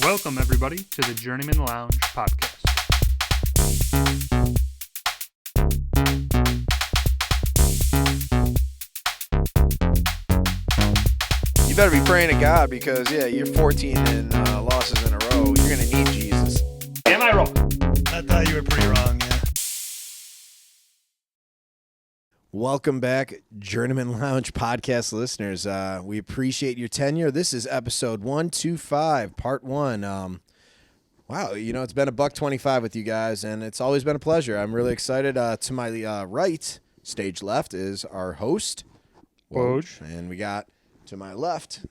Welcome, everybody, to the Journeymen Lounge podcast. You better be praying to God because, you're 14 and losses in a row. You're going to need Jesus. Am I wrong? I thought you were pretty wrong, yeah. Welcome back, Journeymen Lounge podcast listeners. We appreciate your tenure. This is episode 125, part 1. Wow, it's been $125 with you guys, and it's always been a pleasure. I'm really excited. To my right, stage left, is our host, Woj. And we got to my left,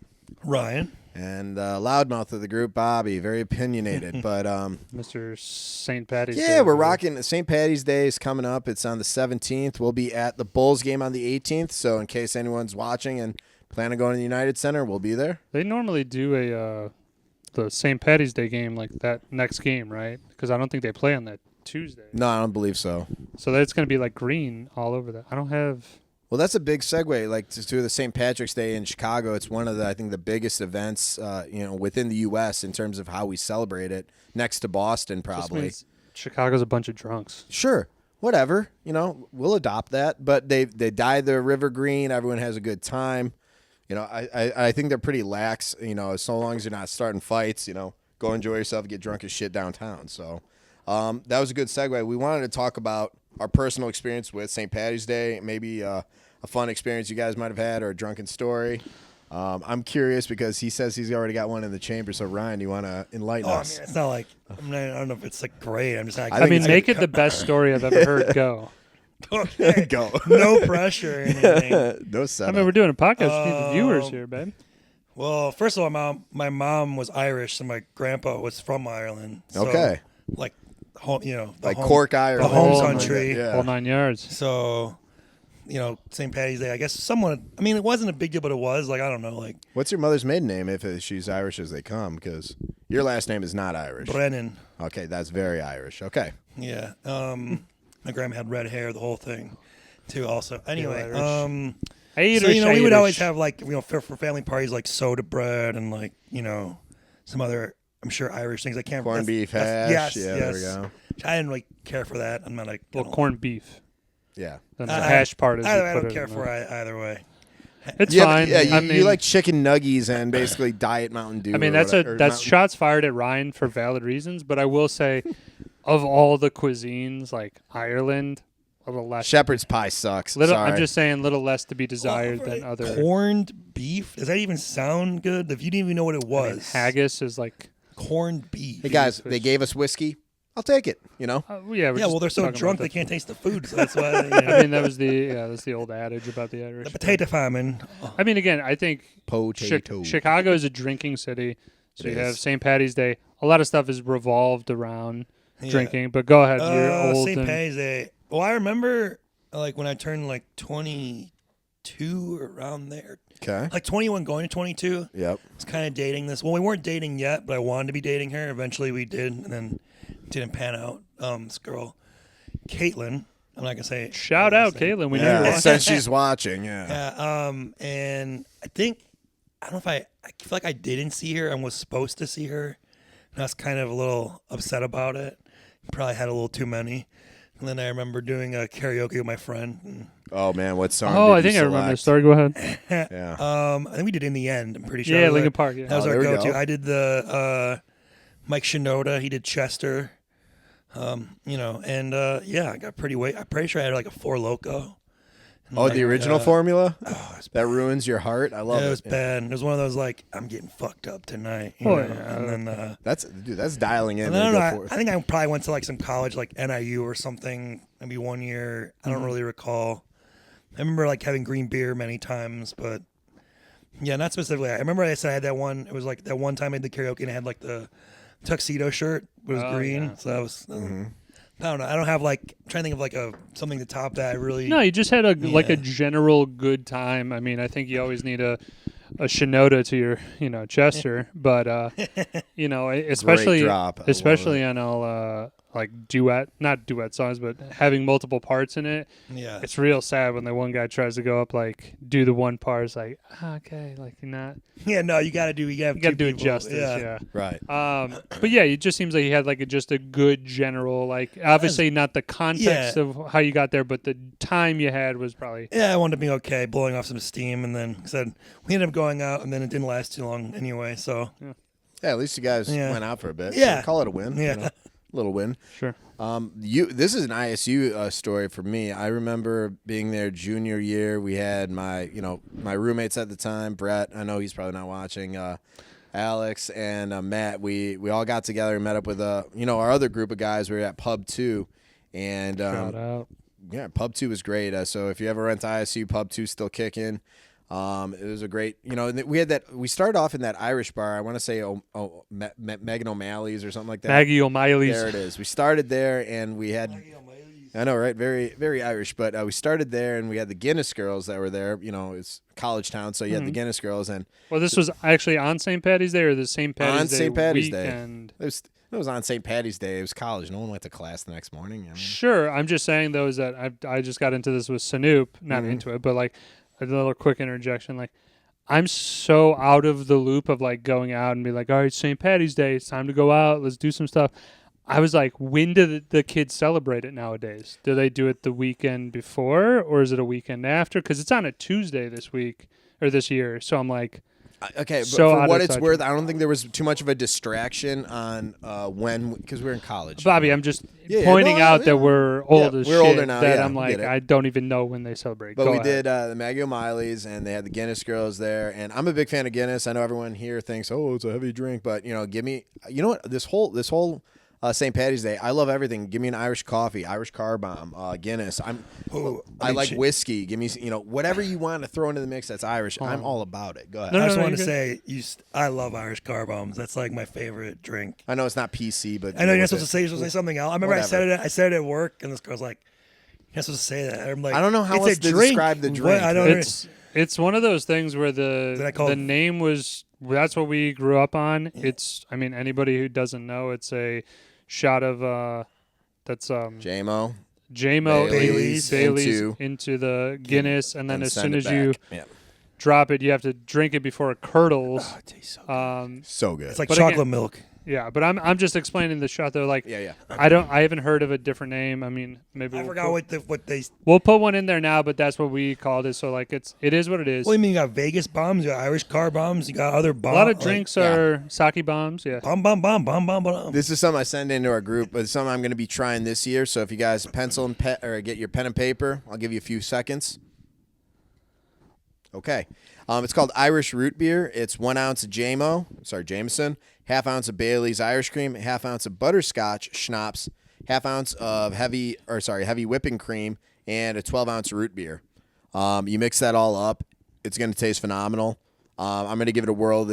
Ryan. and loudmouth of the group, Bobby. Very opinionated, but Mr. St. Paddy's Day. yeah, we're rocking. St. Paddy's Day is coming up. It's on the 17th. We'll be at the Bulls game on the 18th, so in case anyone's watching and plan on going to the United Center, we'll be there. They normally do the St. Paddy's Day game like that next game, right? Because I don't think they play on that Tuesday. No, I don't believe so. So it's going to be like green all over that. I don't have... Well, that's a big segue, like to the St. Patrick's Day in Chicago. It's one of the, I think, the biggest events, within the U.S. in terms of how we celebrate it, next to Boston, Just probably. means Chicago's a bunch of drunks. Sure, whatever. We'll adopt that. But they dye the river green. Everyone has a good time. I think they're pretty lax. So long as you're not starting fights. Go enjoy yourself, get drunk as shit downtown. So that was a good segue. We wanted to talk about our personal experience with St. Paddy's Day, maybe a fun experience you guys might have had or a drunken story. I'm curious because he says he's already got one in the chamber. So, Ryan, you want to enlighten us? I mean, it's not like, I don't know if it's like great. I'm just not. Make it the best story I've ever heard. Go. Okay. Go. No pressure or anything. No setup. We're doing a podcast. We need the viewers here, babe. Well, first of all, my mom was Irish and my grandpa was from Ireland. So, Okay. Like, home, Cork, Ireland. the home Oh, country. Yeah. Whole 9 yards. So, St. Paddy's Day, I guess somewhat, it wasn't a big deal, but it was. Like, I don't know, like. What's your mother's maiden name if she's Irish as they come? Because your last name is not Irish. Brennan. Okay, that's very Irish. Okay. Yeah. My grandma had red hair, the whole thing, too, also. Anyway, Irish, so, we would Irish. always have, like, for family parties, like soda bread and, like, some other, I'm sure, Irish things. I can't Corned beef hash. Yes, yeah, yes. there we go. I didn't really care for that. I'm not like. Corned beef. Yeah. Then the hash part is I don't care for it either way. It's Yeah, fine. yeah, you like chicken nuggies and basically Diet Mountain Dew. That's shots fired at Ryan for valid reasons, but I will say, of all the cuisines, like Ireland, a little less. Shepherd's pie sucks. Sorry. Sorry. I'm just saying, little less to be desired than other. Corned beef? Does that even sound good? If you didn't even know what it was. Haggis is like corned beef. Hey guys, they gave us whiskey. I'll take it. yeah. Well, they're so drunk they can't taste the food, so that's why. That's the old adage about the Irish. The potato famine. Again, I think Chicago is a drinking city, so you have St. Paddy's Day. A lot of stuff is revolved around drinking. But go ahead, you're old. St. Paddy's Day. Well, I remember like when I turned like 22 around there. Okay. Like 21 going to 22. Yep. I was kind of dating this. Well, we weren't dating yet, but I wanted to be dating her. Eventually we did, and then it didn't pan out. This girl, Caitlin. I'm not gonna say. Shout out, Caitlin. We Yeah, knew since she's watching. Yeah. Yeah. And I don't know if I feel like I didn't see her and was supposed to see her, and I was kind of a little upset about it. Probably had a little too many. And then I remember doing a karaoke with my friend. Oh man, what song? I think I remember the story. Go ahead. Yeah. I think we did In the End. I'm pretty sure. Yeah, Linkin Park. Yeah. That was Oh, our there we go-to. go. I did the Mike Shinoda. He did Chester. And I got pretty weight. I'm pretty sure I had like a Four Loko. Oh, the original formula? That ruins your heart. I love it. It was bad. It was one of those like, I'm getting fucked up tonight. And then that's dialing in. and then, I think I probably went to like some college like NIU or something maybe 1 year. I don't really recall. I remember like having green beer many times, but yeah, not specifically. I remember I said I had that one. It was like that one time I did karaoke and I had like the tuxedo shirt. It was green. Yeah. So that was I don't know. I don't have like I'm trying to think of like something to top that. I really No, you just had a general good time. I think you always need a Shinoda to your Chester, but especially drop. especially on all like not duet songs, but having multiple parts in it. Yeah. It's real sad when the one guy tries to go up, like, do the one part. It's like, okay, like, you're not. Yeah, no, you got to do it justice, yeah. Right. But yeah, it just seems like he had like just a good general, like, obviously not the context of how you got there, but the time you had was probably. Yeah, I wanted to be okay, blowing off some steam, and then said we ended up going out, and then it didn't last too long anyway. So yeah, at least you guys went out for a bit. Yeah, so call it a win. Yeah, you know? Little win. Sure. This is an ISU story for me. I remember being there junior year. We had my roommates at the time, Brett. I know he's probably not watching. Alex and Matt. We all got together and met up with our other group of guys. We were at Pub 2, and shout out. Yeah, Pub 2 was great. So if you ever went to ISU, Pub 2 still kicking. It was a great, we had that. We started off in that Irish bar. I want to say Megan O'Malley's or something like that. Maggie O'Malley's. There it is. We started there, and we had. I know, right? Very, very Irish. But we started there, and we had the Guinness girls that were there. It's college town, so you had the Guinness girls. And well, this was actually on St. Patty's Day or the St. Patty's Day on St. Patty's weekend? Day. It was on St. Patty's Day. It was college. No one went to class the next morning. I mean. Sure. I'm just saying, though, is that I just got into this with Sanoop. Not into it, but like a little quick interjection. Like, I'm so out of the loop of like going out and be like, all right, St. Patty's Day. It's time to go out. Let's do some stuff. I was like, when do the kids celebrate it nowadays? Do they do it the weekend before, or is it a weekend after? Because it's on a Tuesday this week or this year. So I'm like, okay, but so for what it's worth, I don't think there was too much of a distraction on because we're in college. Bobby, I'm just pointing out that we're old as we're shit. Older now. That I'm like, I don't even know when they celebrate. But Go we ahead. did the Maggie O'Malley's, and they had the Guinness girls there. And I'm a big fan of Guinness. I know everyone here thinks, oh, it's a heavy drink, but give me, you know what? This whole St. Patty's Day, I love everything. Give me an Irish coffee, Irish car bomb, Guinness. I like whiskey. Give me, whatever you want to throw into the mix that's Irish. I'm all about it. Go ahead. I just want to say, I love Irish car bombs. That's like my favorite drink. I know it's not PC, but I know you're not supposed to say. You're supposed to say something else. I remember Whatever. I said it at work, and this girl's like, "You're not supposed to say that." I'm like, I don't know how it's else a to drink. describe the drink. What? I don't. It's one of those things where the name was. That's what we grew up on. It's. I mean, anybody who doesn't know, it's a shot of that's JMO Bailey's into the Guinness, and then as soon as you drop it, you have to drink it before it curdles. Oh, it tastes so good. So good. It's like chocolate milk. Yeah, but I'm just explaining the shot though. Like, yeah. I haven't heard of a different name. I mean, maybe I forgot what they. We'll put one in there now, but that's what we called it. So like, it is what it is. Well, you mean you got Vegas bombs, you got Irish car bombs, you got other bombs. A lot of drinks are sake bombs. Yeah. Bomb. This is something I send into our group, but it's something I'm going to be trying this year. So if you guys pencil and or get your pen and paper, I'll give you a few seconds. Okay. It's called Irish Root Beer. It's 1 ounce of Jameson, half ounce of Bailey's Irish Cream, half ounce of butterscotch schnapps, half ounce of heavy whipping cream, and a 12-ounce root beer. You mix that all up. It's going to taste phenomenal. I'm going to give it a whirl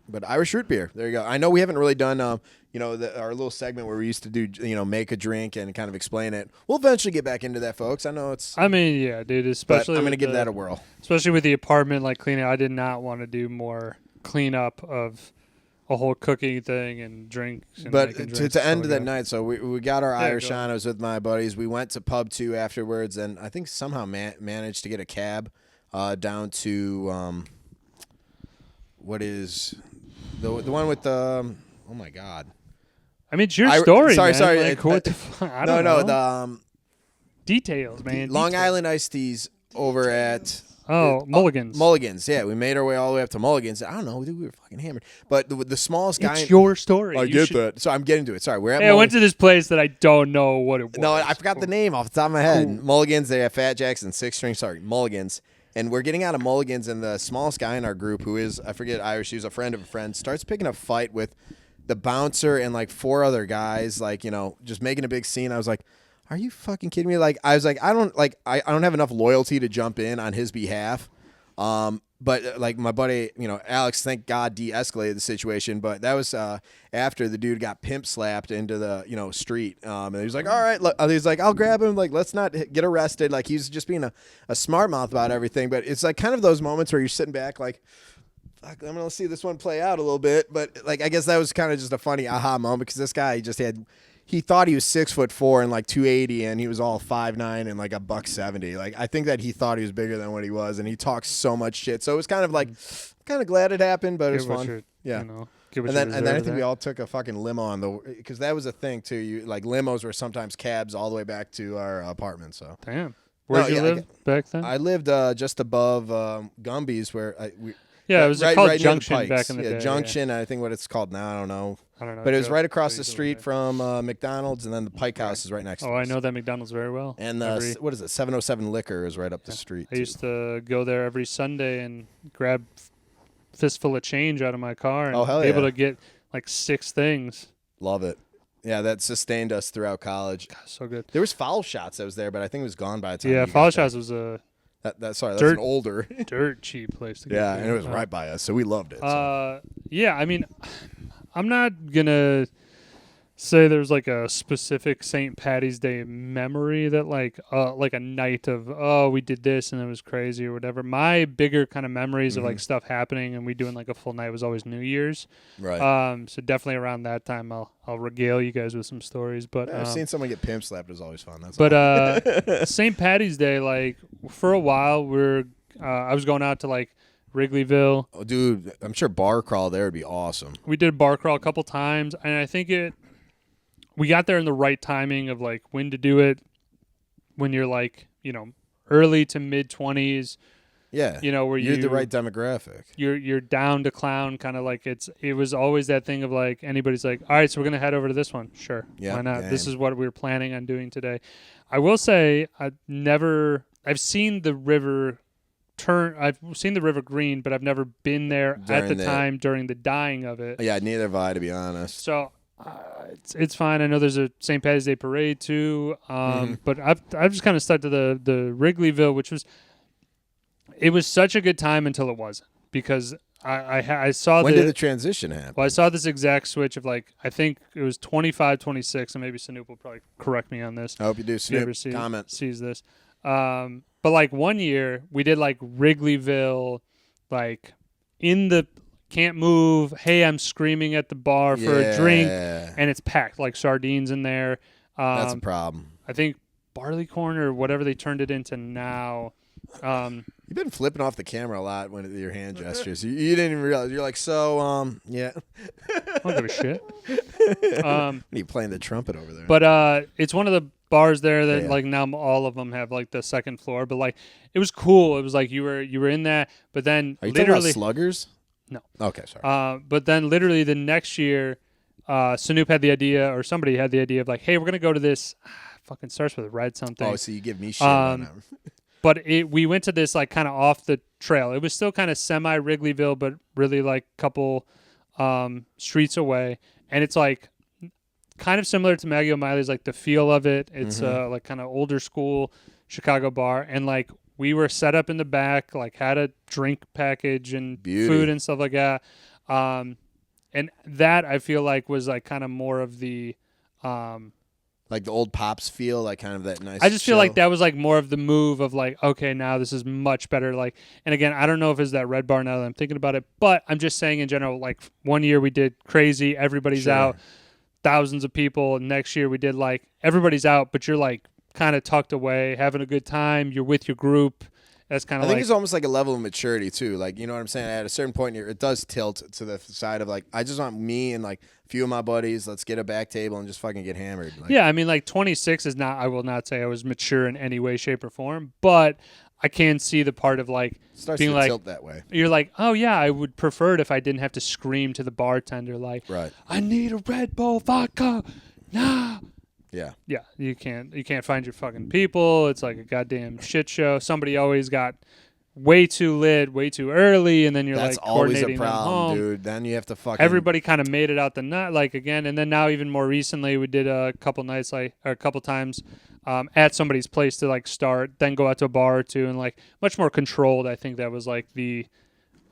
but Irish root beer. There you go. I know we haven't really done, our little segment where we used to do, make a drink and kind of explain it. We'll eventually get back into that, folks. I know it's. I mean, yeah, dude. Especially I'm going to give that a whirl. Especially with the apartment, like cleaning. I did not want to do more cleanup of a whole cooking thing and drinks. And but to end that night, so we got our Irish on. I was with my buddies. We went to Pub 2 afterwards, and I think somehow managed to get a cab down to what is the one with the oh my god. I mean, it's your story. Sorry. Like, what the fuck? I don't know. The details, man. Long Island iced teas over at Mulligan's. Mulligan's, yeah. We made our way all the way up to Mulligan's. I don't know, we were fucking hammered. But the smallest guy. It's your story. I get that. So I'm getting to it. Sorry, we're at. Hey, I went to this place that I don't know what it was. No, I forgot the name off the top of my head. Cool. Mulligan's. They have Fat Jacks and 6-string. Sorry, Mulligan's. And we're getting out of Mulligan's, and the smallest guy in our group, who is, I forget Irish, he was a friend of a friend, starts picking a fight with the bouncer and like 4 other guys, like, just making a big scene. I was like, are you fucking kidding me? Like, I was like, I don't have enough loyalty to jump in on his behalf. But like my buddy, Alex, thank God, de-escalated the situation. But that was after the dude got pimp slapped into the street. And he was like, all right, he's like, I'll grab him. Like, let's not get arrested. Like, he's just being a smart mouth about everything. But it's like kind of those moments where you're sitting back like, fuck, I'm gonna see this one play out a little bit. But like, I guess that was kind of just a funny aha moment because this guy just had. he thought he was 6'4" and like 280, and he was all 5'9" and like a $170. Like I think that he thought he was bigger than what he was, and he talks so much shit. So it was kind of like, kind of glad it happened, but it was fun. Yeah. And then I think we all took a fucking limo on because that was a thing too. You like limos were sometimes cabs all the way back to our apartment. So damn, where'd you live back then? I lived just above Gumby's, where it was called right Junction back in the day. Junction. I think what it's called now, I don't know. But it was right across the street from McDonald's, and then the Pike House is right next to us. Oh, I know that McDonald's very well. And what is it? 707 Liquor is right up the street. I used to go there every Sunday and grab fistful of change out of my car and be able to get like 6 things. Love it. Yeah, that sustained us throughout college. God, so good. There was Foul Shots that was there, but I think it was gone by the time. Yeah, Foul Shots was a that's an older dirt cheap place to get. Yeah, and it was right by us, so we loved it. So. Yeah, I mean, I'm not gonna say there's like a specific St. Paddy's Day memory that like a night of we did this and it was crazy or whatever. My bigger kind of memories of like stuff happening and we doing like a full night was always New Year's. Right. So definitely around that time I'll regale you guys with some stories. But I've seen someone get pimp slapped is always fun. St. Paddy's Day, like for a while I was going out to like Wrigleyville. Oh, dude, I'm sure bar crawl there would be awesome. We did bar crawl a couple times, and I think we got there in the right timing of like when to do it, when you're like, early to mid 20s. Yeah. Where you're the right demographic. You're down to clown, kind of like it was always that thing of like anybody's like, all right, so we're gonna head over to this one. Sure. Yeah. Why not? Damn. This is what we were planning on doing today. I will say I've seen the river green, but I've never been there at the time during the dying of it. Yeah, neither have I, to be honest. So it's fine. I know there's a St. Paddy's Day parade too, but I've just kind of stuck to the Wrigleyville, which was such a good time until it wasn't, because I saw when did the transition happen? Well, I saw this exact switch of like I think it was 25-26, and maybe Snoop will probably correct me on this. I hope you do. Snoop, comment. Sees this. But like one year we did like Wrigleyville, like in the can't move. Hey, I'm screaming at the bar for a drink, and it's packed like sardines in there. That's a problem. I think Barleycorn or whatever they turned it into now. You've been flipping off the camera a lot with your hand gestures. You didn't even realize. You're like, yeah. I don't give a shit. Are you playing the trumpet over there? But it's one of the bars there that like now all of them have like the second floor. But like it was cool. It was like you were in that. But then are you talking about Sluggers? No. Okay, sorry. But then literally the next year, Snoop had the idea, or somebody had the idea of like, hey, we're gonna go to this. Fucking starts with red something. Oh, so you give me shit on that. But we went to this like kind of off the trail. It was still kind of semi Wrigleyville, but really like a couple streets away. And it's like kind of similar to Maggie O'Malley's, like the feel of it. It's like kind of older school Chicago bar. And like we were set up in the back, like had a drink package and food and stuff like that. And that I feel like was like kind of more of the like the old Pops feel, like kind of that nice. I just feel like that was like more of the move of like, okay, now this is much better. Like, and again, I don't know if it's that red bar now that I'm thinking about it, but I'm just saying in general, like one year we did crazy, everybody's out, thousands of people. And next year we did like everybody's out, but you're like kind of tucked away, having a good time. You're with your group. That's kind of. I think it's almost like a level of maturity too. Like, you know what I'm saying? At a certain point, it does tilt to the side of like, I just want me and like a few of my buddies. Let's get a back table and just fucking get hammered. Like, yeah, I mean, like 26 is not. I will not say I was mature in any way, shape, or form, but I can see the part of like starts being to like tilt that way. You're like, oh yeah, I would prefer it if I didn't have to scream to the bartender like, right, I need a Red Bull vodka, no. Yeah, you can't find your fucking people. It's like a goddamn shit show. Somebody always got way too lit, way too early, and then you're that's like always coordinating a problem, them home. dude. Then you have to fucking. Everybody kind of made it out the nut, like again, and then now even more recently, we did a couple nights, like or a couple times, at somebody's place to like start, then go out to a bar or two, and like much more controlled. I think that was like the,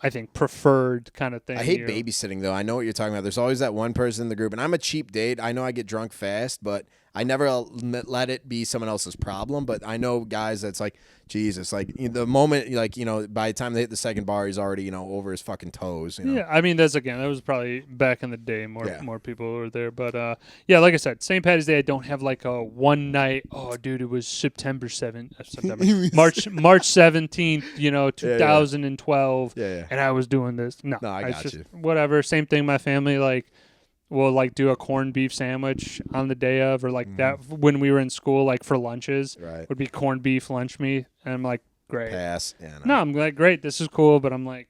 I think preferred kind of thing. I hate babysitting though. I know what you're talking about. There's always that one person in the group, and I'm a cheap date. I know I get drunk fast, but I never let it be someone else's problem. But I know guys that's like, Jesus, like the moment, like, by the time they hit the second bar, he's already, over his fucking toes. Yeah, I mean, that was probably back in the day. More people were there. But, like I said, St. Patty's Day, I don't have like a one night, oh, dude, it was September 7th, March 17th, 2012, and I was doing this. No, I got you. Whatever, same thing, my family, like, we'll like do a corned beef sandwich on the day of, or like that when we were in school, like for lunches, would be corned beef lunch meat, and I'm like, great. Pass. Yeah, no, I'm like, great, this is cool, but I'm like,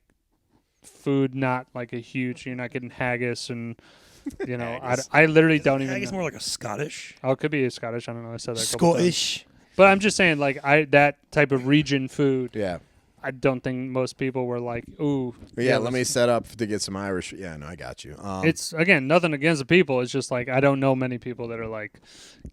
food not like a huge. You're not getting haggis, and I literally don't even. Haggis more like a Scottish. Oh, it could be a Scottish. I don't know. I said that. Scottish. But I'm just saying, like that type of region food. Yeah. I don't think most people were like, ooh. Yeah, let me set up to get some Irish. Yeah, no, I got you. It's, again, nothing against the people. It's just like I don't know many people that are like,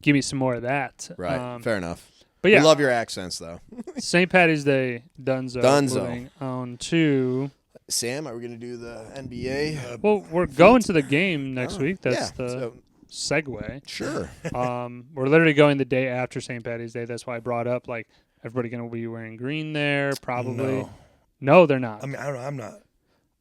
give me some more of that. Right, fair enough. But yeah. We love your accents, though. St. Patty's Day, Dunzo. Moving on to... Sam, are we going to do the NBA? Well, we're going to the game next week. That's the segue. Sure. We're literally going the day after St. Patty's Day. That's why I brought up, like, everybody going to be wearing green there, probably. No, they're not. I mean, I don't know. I'm not.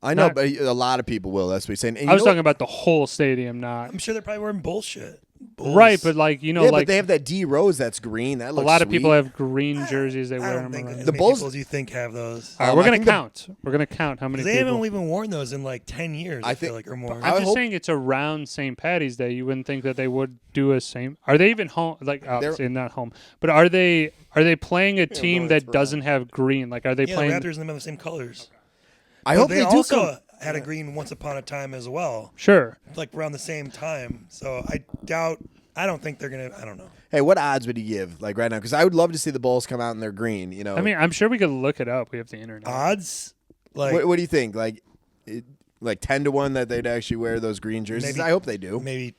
I know, but a lot of people will. That's what he's saying. And I was talking about the whole stadium, not. I'm sure they're probably wearing bullshit. Bulls. Right, but like, like. But they have that D Rose that's green. That looks a lot of sweet. people have green jerseys. They wear them think around. the Bulls as you think have those. All right, we're going to count. We're going to count how many they people. haven't even worn those in like 10 years, I feel like, or more. I'm just saying it's around St. Patty's Day. You wouldn't think that they would do a same. Are they even home? Like, obviously not home. But are they playing a team that doesn't have green? Like, are they playing? The Raptors and them have the same colors. I hope they do also had a green once upon a time as well. Sure. Like around the same time. So I don't think they're going to, I don't know. Hey, what odds would you give, like, right now? Because I would love to see the Bulls come out in their green, I mean, I'm sure we could look it up. We have the internet. Odds? Like, what do you think? Like 10-1 that they'd actually wear those green jerseys? Maybe, I hope they do. Maybe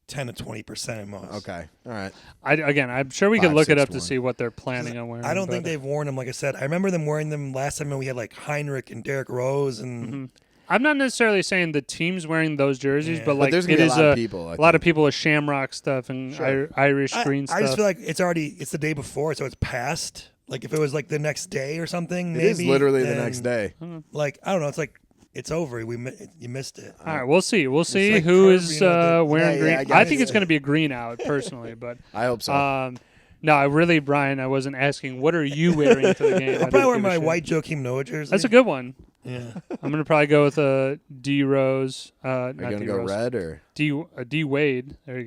10 to 20% at most. Okay. All right. I'm sure we could look it up to see what they're planning on wearing. I don't think they've worn them, like I said. I remember them wearing them last time when we had, like, Heinrich and Derrick Rose and... Mm-hmm. I'm not necessarily saying the team's wearing those jerseys, but like there's it is a lot of people with Shamrock stuff and Irish green stuff. I just feel like it's the day before, so it's past. Like if it was like the next day or something, maybe. It is literally the next day. Like I don't know, it's like it's over. You missed it. All right, we'll see. We'll see like who is wearing green. I think it's going to be a green out personally, but I hope so. No, Brian, I wasn't asking. What are you wearing to the game? I'll probably wear my white Joakim Noah jersey. That's a good one. Yeah, I'm gonna probably go with a D Rose. Are you gonna go red or D Wade? There you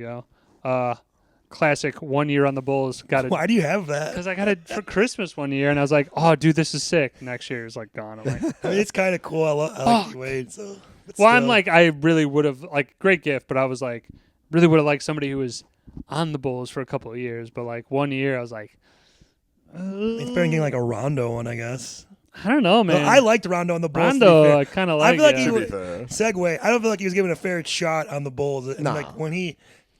go. Classic 1 year on the Bulls. Got it. Why do you have that? Because I got it for Christmas one year, and I was like, "Oh, dude, this is sick." Next year is like gone. I'm like, I mean, it's kind of cool. I like D Wade. So, I'm like, I really would have like great gift, but I was like, really would have liked somebody who was on the Bulls for a couple of years, but like 1 year, I was like, it's better than getting like a Rondo one, I guess. I don't know, man. I liked Rondo on the Bulls. Rondo, I kind of like. I feel like he would segue. I don't feel like he was given a fair shot on the Bulls. And like when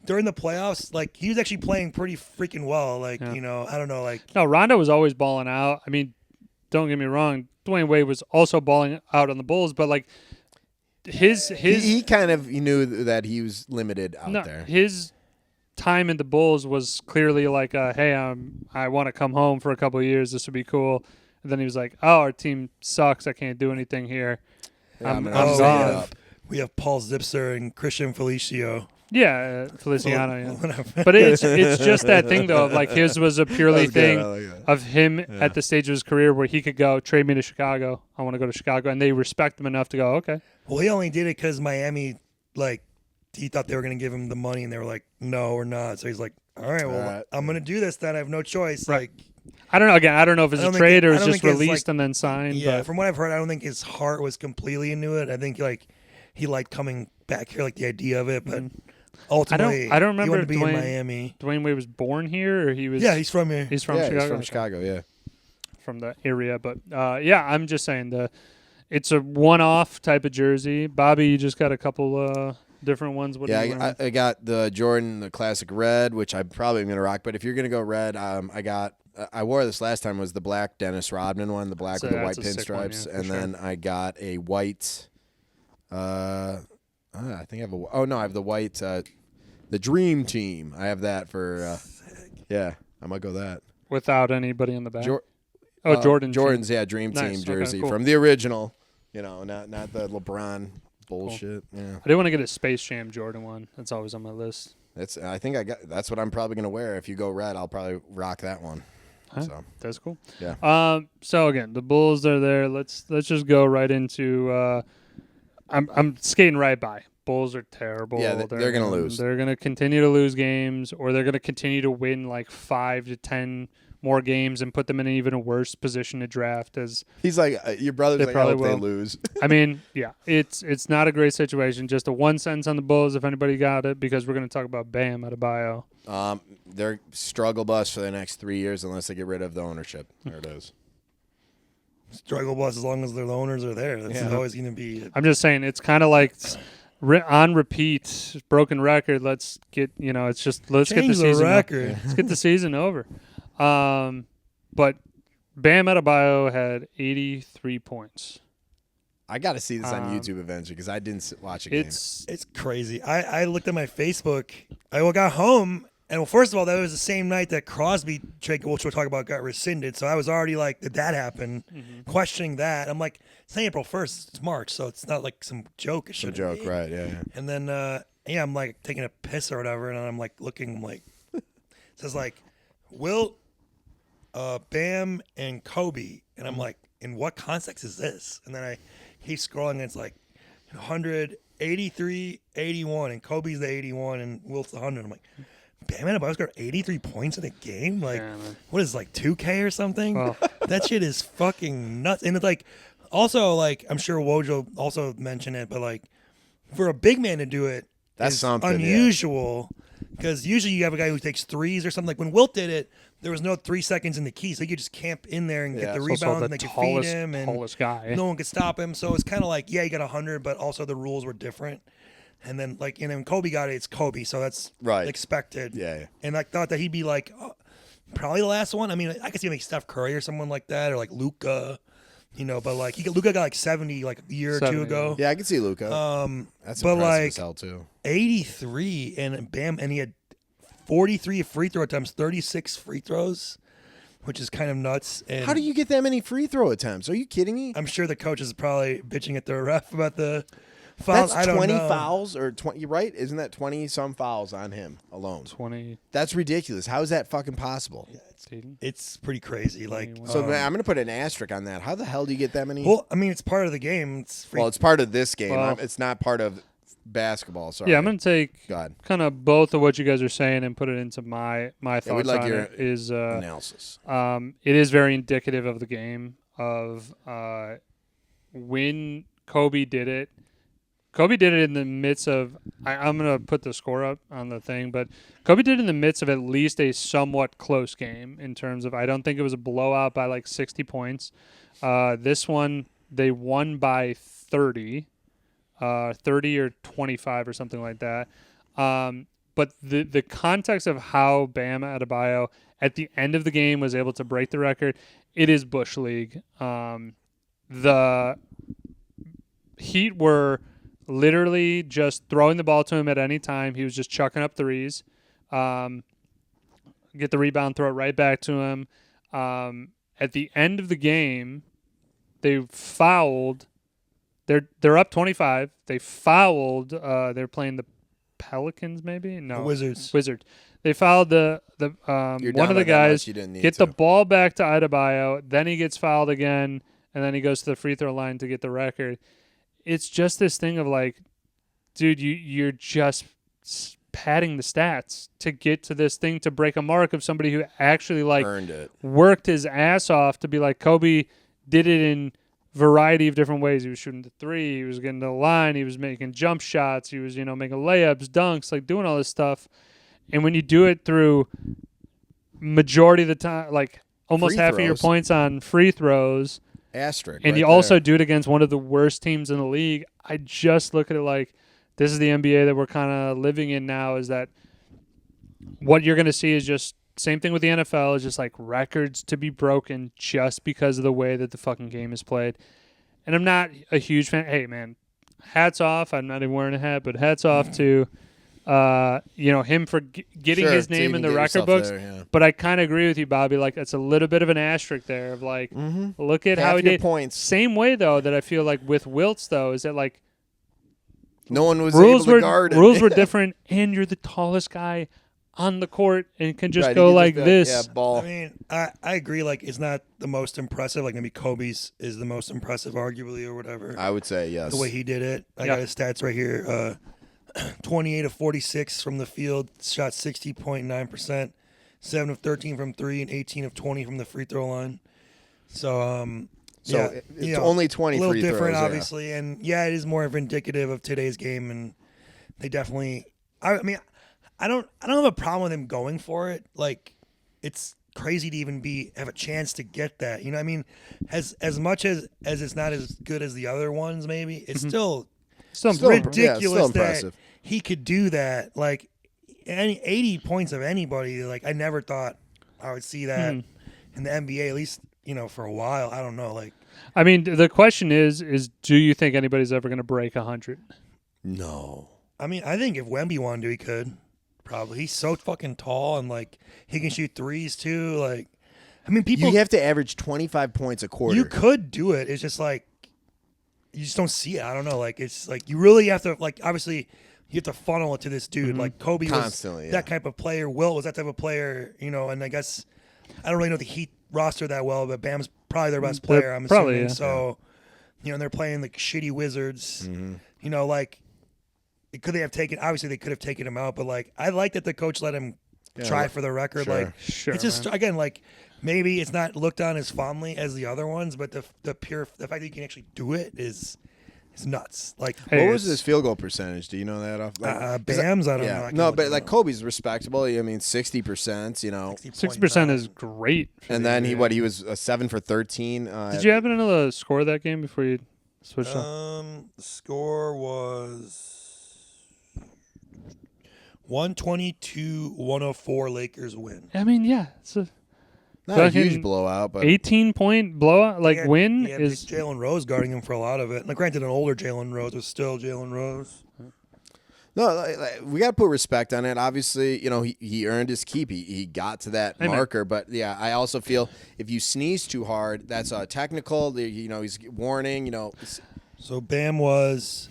during the playoffs, like he was actually playing pretty freaking well. Like I don't know, like no, Rondo was always balling out. I mean, don't get me wrong, Dwayne Wade was also balling out on the Bulls, but like his he kind of knew that he was limited out there. His time in the Bulls was clearly like, hey, I want to come home for a couple of years. This would be cool. And then he was like, "Oh, our team sucks. I can't do anything here. I'm gone." We have Paul Zipser and Christian Felicio. Yeah, Feliciano. Yeah. But it's just that thing though. Of like his was a purely thing of him at the stage of his career where he could go trade me to Chicago. I want to go to Chicago, and they respect him enough to go, okay. Well, he only did it because Miami, like, he thought they were going to give him the money, and they were like, "No, we're not." So he's like, "All right, well, I'm going to do this. Then I have no choice." Right. Like. I don't know. Again, I don't know if it's a trade or it's just released and then signed. Yeah, but. From what I've heard, I don't think his heart was completely into it. I think he liked coming back here, like the idea of it, but ultimately, I don't remember he wanted to be in Miami. Dwayne Wade was born here, or he was. Yeah, he's from here. He's from Chicago. He's from Chicago. Yeah, from the area. But I'm just saying it's a one-off type of jersey. Bobby, you just got a couple. Different ones. What I got the Jordan, the classic red, which I'm probably going to rock. But if you're going to go red, I wore this last time, was the black Dennis Rodman one, the black with the white pinstripes. And then I got a white, I think I have I have the white The Dream Team. I have that for. Yeah, I might go that. Without anybody in the back. Jordan's Dream. Dream Nice. Team jersey Okay, cool. from the original. not the LeBron bullshit. Cool. Yeah. I do want to get a Space Jam Jordan one. That's always on my list. That's what I'm probably gonna wear. If you go red, I'll probably rock that one. Huh? So That's cool. yeah. So again, the Bulls are there. Let's just go right into. I'm skating right by. Bulls are terrible. Yeah, they're gonna lose. They're gonna continue to lose games, or they're gonna continue to win like 5 to 10 more games and put them in an even worse position to draft. As He's like your brother's like, I hope they will. lose. I mean, yeah, it's not a great situation. Just a 1 sentence on the Bulls, if anybody got it, because we're gonna talk about Bam Adebayo. They're struggle bus for the next 3 years unless they get rid of the ownership. There it is. Struggle bus as long as their owners are there. That's always going to be. I'm just saying, it's kind of like on repeat, broken record. Let's get let's get the season record. Let's get the season over. But Bam Adebayo had 83 points. I got to see this on YouTube eventually because I didn't watch a game. It's crazy. I looked at my Facebook. I got home, and first of all, that was the same night that Crosby trade, which we'll talk about, got rescinded. So I was already like, did that happen? Mm-hmm. Questioning that. I'm like, it's not April 1st. It's March, so it's not like some joke. It's a joke, right? Yeah. And then, I'm like taking a piss or whatever, and I'm like looking, I'm like, it says like, Wilt, Bam, and Kobe. And I'm like, in what context is this? And then I keep scrolling, and it's like 100, 83, 81, and Kobe's the 81, and Wilt's the 100. I'm like, Bam Adebayo's got 83 points in a game? Like, what is it, like 2K or something? Well. That shit is fucking nuts. And it's like, also, like, I'm sure Wojo also mentioned it, but like, for a big man to do it, that's is something unusual. Because usually you have a guy who takes threes or something. Like when Wilt did it, there was no 3 seconds in the key, so he could just camp in there and get the rebound, and they could feed him, and no one could stop him. So it's kind of like, yeah, he got 100, but also the rules were different. And then like, when Kobe got it, it's Kobe, so that's expected. Yeah. And I thought that he'd be like probably the last one. I mean, I could see like Steph Curry or someone like that, or like Luka. But like Luka got like 70 like a year or two ago. Yeah, I can see Luka. That's impressive as hell too. 83 and Bam, and he had 43 free throw attempts, 36 free throws, which is kind of nuts. And how do you get that many free throw attempts? Are you kidding me? I'm sure the coach is probably bitching at the ref about the fouls. That's 20 fouls or 20. You're right. Isn't that 20 some fouls on him alone? 20. That's ridiculous. How is that fucking possible? Yeah, it's pretty crazy. Like, so man, I'm gonna put an asterisk on that. How the hell do you get that many? Well, I mean, it's part of the game. It's part of this game. Well, it's not part of basketball. Sorry. Yeah, I'm gonna take kind of both of what you guys are saying and put it into my thoughts we'd like on your it. Is analysis. It is very indicative of the game of when Kobe did it. Kobe did it in the midst of I'm going to put the score up on the thing, but Kobe did it in the midst of at least a somewhat close game in terms of I don't think it was a blowout by like 60 points. This one, they won by 30 or 25 or something like that. But the context of how Bam Adebayo at the end of the game was able to break the record, it is Bush League. The Heat were literally just throwing the ball to him at any time. He was just chucking up threes. Get the rebound, throw it right back to him. At the end of the game, they fouled. They're up 25. They fouled. They're playing the Pelicans, maybe? No, Wizards. They fouled the one of the guys. Get the ball back to Adebayo. Then he gets fouled again, and then he goes to the free throw line to get the record. It's just this thing of like, dude, you're just padding the stats to get to this thing to break a mark of somebody who actually like earned it, worked his ass off to be like Kobe did it in variety of different ways. He was shooting the three, he was getting to the line, he was making jump shots, he was making layups, dunks, like doing all this stuff. And when you do it through majority of the time, like almost half of your points on free throws. Asterisk. And you also do it against one of the worst teams in the league. I just look at it like this is the NBA that we're kind of living in now, is that what you're going to see is just same thing with the NFL, is just like records to be broken just because of the way that the fucking game is played. And I'm not a huge fan. Hey, man, hats off. I'm not even wearing a hat, but hats off to him for getting Sure, his so you name can in the get record yourself books. there, yeah. But I kind of agree with you, Bobby. Like, it's a little bit of an asterisk there of like, look at Half how he your did. points. Same way though that I feel like with Wiltz though is that like No one was rules able to guard him. rules were different, and you're the tallest guy on the court and can just Right, he go could like be this. yeah, ball. I mean, I agree. Like, it's not the most impressive. Like, maybe Kobe's is the most impressive, arguably, or whatever. I would say yes. The way he did it. I Yeah. got his stats right here. 28 of 46 from the field, shot 60.9%, 7 of 13 from 3, and 18 of 20 from the free throw line. So, it's only 20 a little free different, throws, obviously, and it is more of indicative of today's game, and they definitely. I mean, I don't have a problem with him going for it. Like, it's crazy to even have a chance to get that. You know what I mean? As much as it's not as good as the other ones, maybe it's still ridiculous that he could do that. Like, 80 points of anybody. Like, I never thought I would see that in the NBA, at least, for a while. I don't know. Like, I mean, the question is do you think anybody's ever going to break 100? No. I mean, I think if Wemby wanted to, he could. Probably. He's so fucking tall, and like he can shoot threes too. Like, I mean, people. You have to average 25 points a quarter. You could do it. It's just like you just don't see it. I don't know. Like, it's like you really have to. Like, obviously, you have to funnel it to this dude. Like Kobe Constantly, was that type of player. Wilt was that type of player. And I guess I don't really know the Heat roster that well, but Bam's probably their best player. I'm probably, assuming. yeah. So, and they're playing like shitty Wizards. Like. Obviously they could have taken him out, but like I like that the coach let him try for the record. Sure. Like, Sure, it's just man. again like maybe it's not looked on as fondly as the other ones, but the fact that you can actually do it is nuts. Like, Hey, what was his field goal percentage? Do you know that off? Bam's, I don't know. I can No, look but it like up. Kobe's respectable. I mean, 60%. 60% is great. for And the then NBA. he was 7 for 13. Did you happen to know the score of that game before you switched on? The score was 122-104 Lakers win. I mean, yeah, it's a Not a fucking huge blowout, but 18-point blowout. Like, win He had is Jalen Rose guarding him for a lot of it. Now, granted, an older Jalen Rose was still Jalen Rose. no, like, we got to put respect on it. Obviously, he earned his keep. He got to that Amen. marker. But yeah, I also feel if you sneeze too hard, that's technical. He's warning. So Bam was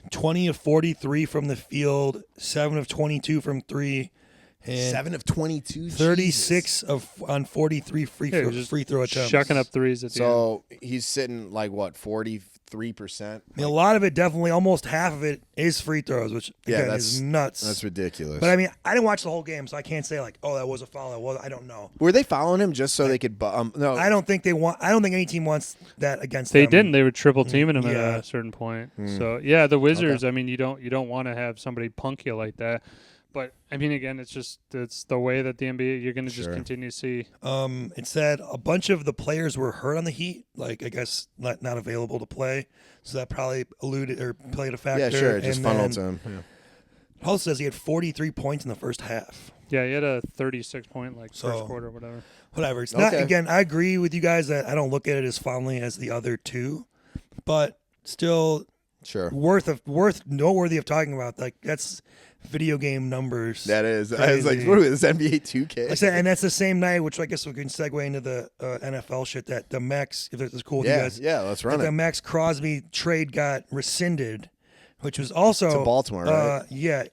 20 of 43 from the field, 7 of 22 from 3, and 7 of 22. 36 on 43 free throw attempts. shucking up threes at the end. So he's sitting like what 43%. I mean, a lot of it, definitely, almost half of it is free throws, which again is nuts. That's ridiculous. But I mean, I didn't watch the whole game, so I can't say like, oh, that was a foul. I don't know. Were they following him just so they could? No, I don't think any team wants that against They them. didn't. They were triple teaming him Yeah. at a certain point. So yeah, the Wizards. I mean, you don't want to have somebody punk you like that. But I mean, again, it's the way that the NBA. You're going to just continue to see. It said a bunch of the players were hurt on the Heat, like I guess not available to play, so that probably played a factor. yeah, sure. It just And funneled then to him. it also says he had 43 points in the first half. Yeah, he had a 36-point So- first quarter, whatever. Whatever. It's not. Okay. Again, I agree with you guys that I don't look at it as fondly as the other two, but still Sure. worth noteworthy of talking about. Like, that's video game numbers. That is. I was like, Crazy. what is this, NBA 2K? Like I said, and that's the same night, which I guess we can segue into the NFL shit. That the Maxx, if it's cool with you Yeah, guys, yeah. Let's run the it. Maxx Crosby trade got rescinded, which was also To Baltimore, right? Yeah,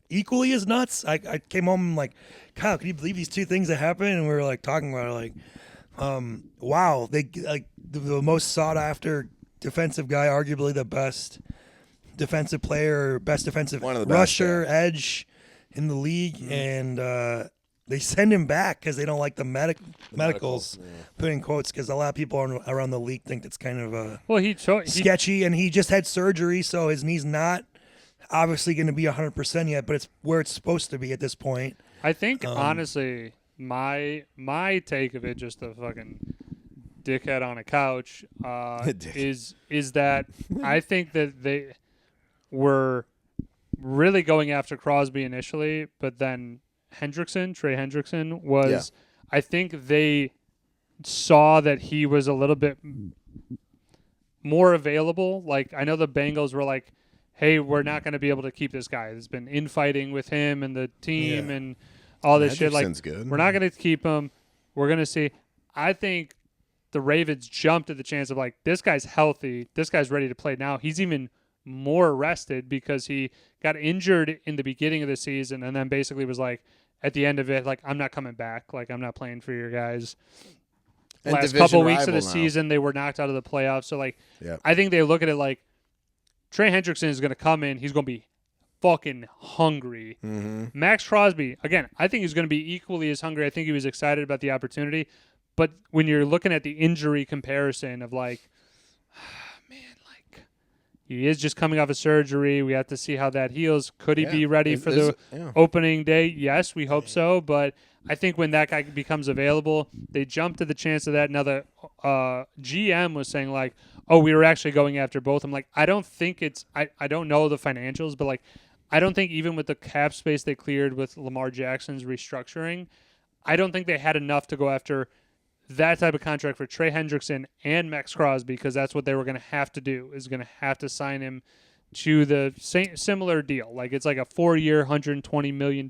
equally as nuts. I came home and like, Kyle, can you believe these two things that happened? And we were like talking about it, like, wow, they like the most sought after defensive guy, arguably the best defensive player, best defensive One of the best, rusher, edge in the league, and they send him back because they don't like the medicals. Put in quotes because a lot of people around the league think that's kind of Well, he sketchy, and he just had surgery, so his knee's not obviously going to be 100% yet, but it's where it's supposed to be at this point. I think honestly, my take of it, just a fucking dickhead on a couch, is that I think that they were really going after Crosby initially, but then Trey Hendrickson was. I think they saw that he was a little bit more available. Like, I know the Bengals were like, hey, we're not going to be able to keep this guy. There's been infighting with him and the team Yeah. and all this shit. Like, Hendrickson's good. we're not going to keep him. We're going to see. I think the Ravens jumped at the chance of, like, this guy's healthy. This guy's ready to play now. He's even more rested because he got injured in the beginning of the season and then basically was like, at the end of it, like, I'm not coming back. Like, I'm not playing for your guys. And Last division couple weeks of the rival now. season, they were knocked out of the playoffs. So, like, Yep. I think they look at it like Trey Hendrickson is going to come in. He's going to be fucking hungry. Mm-hmm. Maxx Crosby, again, I think he's going to be equally as hungry. I think he was excited about the opportunity. But when you're looking at the injury comparison of, like, man, like, he is just coming off a surgery. We have to see how that heals. Could he be ready for the opening day? Yes, we hope so. But I think when that guy becomes available, they jump to the chance of that. Now, the GM was saying, like, oh, we were actually going after both. I'm like, I don't think it's – I don't know the financials, but, like, I don't think even with the cap space they cleared with Lamar Jackson's restructuring, I don't think they had enough to go after that type of contract for Trey Hendrickson and Maxx Crosby, because that's what they were going to have to do, is going to have to sign him to the similar deal. Like, it's like a 4-year, $120 million.